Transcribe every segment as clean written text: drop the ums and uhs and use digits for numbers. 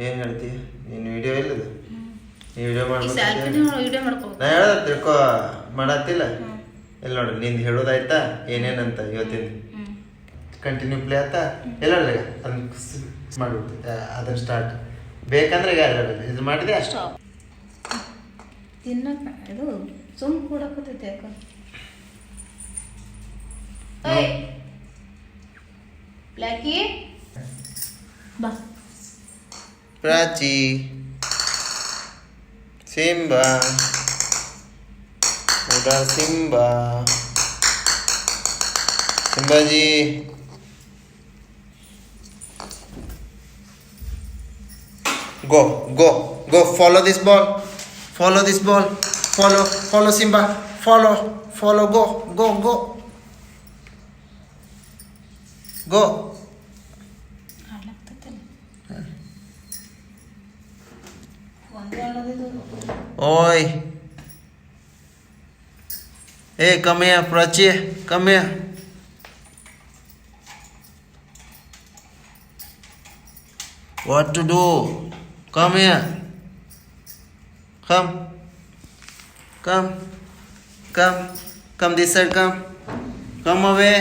ಏನು ಹೇಳ್ತಿ ನೀನು ವಿಡಿಯೋ ಇಲ್ಲದು ನೀ ವಿಡಿಯೋ ಮಾಡ್ಬೇಕು ನಾ ಹೇಳ್ದ ತಿಳ್ಕೊ ಮಾಡತ್ತಿಲ್ಲ ಇಲ್ಲ ನೋಡಿ ನಿಂದು ಹೇಳೋದಾಯ್ತಾ ಏನೇನಂತ ಇವತ್ತಿನ ಕಂಟಿನ್ಯೂ ಪ್ಲೇ ಆಯ್ತಾ ಎಲ್ಲ ಅದನ್ನ ಮಾಡ್ಬಿಡ್ತು ಅದನ್ನ ಸ್ಟಾರ್ಟ್ ಬೇಕಂದ್ರೆ ಇದು ಮಾಡಿದೆ ಅಷ್ಟು ತಿನ್ನಕ ಇದು ಸುಮ್ ಕೂಡಕತ್ತೈತೆ ಯಾಕ ಬ್ಲ್ಯಾಕಿ ಬಾ ಪ್ರಾಚಿ ಸಿಂಬಾ ಸಿಂಬಾ ಸಿಂಬಾಜಿ go go go follow this ball follow Simba follow go oi hey come here Prachi come here what to do come here come this side come away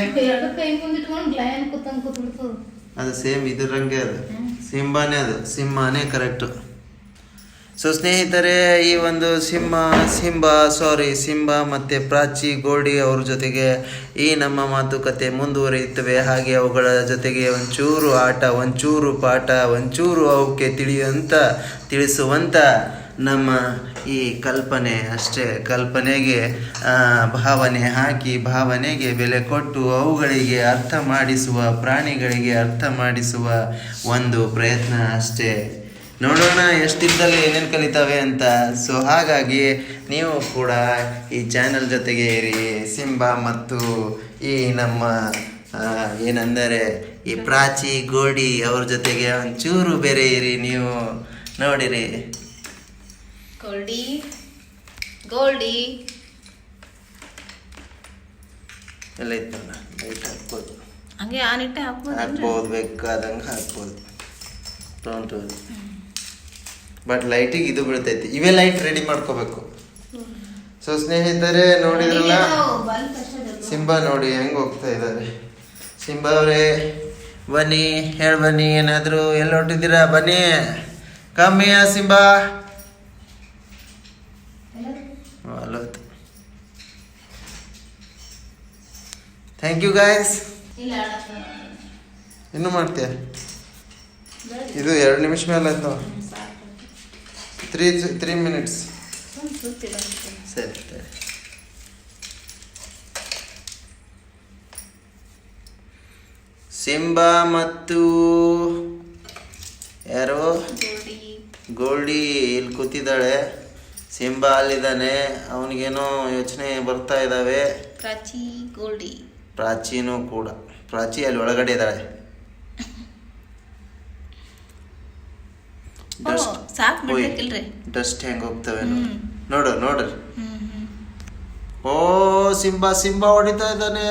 ಅದು ಸೇಮ್ ಇದರಂಗೆ ಅದು ಸಿಂಹನೇ correct so ಸ್ನೇಹಿತರೆ ಈ ಒಂದು Simba ಮತ್ತು Prachi Goldie ಅವ್ರ ಜೊತೆಗೆ ಈ ನಮ್ಮ ಮಾತುಕತೆ ಮುಂದುವರಿಯುತ್ತವೆ. ಹಾಗೆ ಅವುಗಳ ಜೊತೆಗೆ ಒಂಚೂರು ಆಟ ಒಂಚೂರು ಪಾಠ ಒಂಚೂರು ಅವಕ್ಕೆ ತಿಳಿಸುವಂಥ ನಮ್ಮ ಈ ಕಲ್ಪನೆ ಅಷ್ಟೇ. ಕಲ್ಪನೆಗೆ ಭಾವನೆ ಹಾಕಿ ಭಾವನೆಗೆ ಬೆಲೆ ಕೊಟ್ಟು ಅವುಗಳಿಗೆ ಅರ್ಥ ಮಾಡಿಸುವ ಪ್ರಾಣಿಗಳಿಗೆ ಅರ್ಥ ಮಾಡಿಸುವ ಒಂದು ಪ್ರಯತ್ನ ಅಷ್ಟೇ. ನೋಡೋಣ ಎಷ್ಟಿದ್ದಲ್ಲಿ ಏನೇನು ಕಲಿತಾವೆ ಅಂತ. ಸೊ ಹಾಗಾಗಿ ನೀವು ಕೂಡ ಈ ಚಾನಲ್ ಜೊತೆಗೆ ಇರಿ. ಸಿಂಬಾ ಮತ್ತು ಈ ನಮ್ಮ ಏನೆಂದರೆ ಈ ಪ್ರಾಚಿ ಗೋಡಿ ಅವ್ರ ಜೊತೆಗೆ ಒಂಚೂರು ಬೇರೆ ಇರಿ. ನೀವು ನೋಡಿರಿ. ಗೋಲ್ಡಿ ಎಲ್ಲ ಇತ್ತಲ್ಲ ಲೈಟ್ ಹಾಕ್ಬೋದು, ಹಂಗೆ ಆನಿಟ್ಟೆ ಹಾಕ್ಬೋದು, ಬೇಕಾದಂಗೆ ಹಾಕ್ಬೋದು. ಟೊಂಟು ಬಟ್ ಲೈಟಿಗೆ ಇದು ಬೀಳ್ತೈತಿ. ಇವೇ ಲೈಟ್ ರೆಡಿ ಮಾಡ್ಕೋಬೇಕು. ಸೊ ಸ್ನೇಹಿತರೆ ನೋಡಿದ್ರಲ್ಲ ಸಿಂಬಾ ನೋಡಿ ಹೆಂಗೆ ಹೋಗ್ತಾ ಇದ್ದಾರೆ. ಸಿಂಬಾ ಅವರೇ ಬನ್ನಿ, ಬನ್ನಿ, ಏನಾದರೂ ಎಲ್ಲಿ ಹೊಟ್ಟಿದ್ದೀರಾ? ಬನ್ನಿ, ಕಮ್ಮಿಯ ಸಿಂಬಾ. ಅಲ್ಲೋತು. Thank you guys. ಇನ್ನೂ ಮಾಡ್ತೀಯ? ಇದು 2 ನಿಮಿಷ ಮೇಲೆ ಆಯ್ತು. 3 ಮಿನಿಟ್ಸ್. ಸರಿ. ಸಿಂಬಾ ಮತ್ತು ಯಾರು ಗೋಲ್ಡಿ ಇಲ್ಲಿ ಕೂತಿದ್ದಾಳೆ. ಸಿಂಬಾ ಅಲ್ಲಿದ್ದಾನೆ. ಅವನಿಗೇನೋ ಯೋಚನೆ ಬರ್ತಾ ಇದ್ದಾವೆ. ಪ್ರಾಚೀನೂ ಕೂಡ. ಪ್ರಾಚಿ ಅಲ್ಲಿ ಒಳಗಡೆ ಇದ್ದಾಳೆ. ಡಸ್ಟ್ ಹೆಂಗ್ ಹೋಗ್ತವೆ ನೋಡ್ರಿ. ಓ ಸಿಂಬಾ ಹೊಡಿತಾ ಇದ್ದಾನೆ.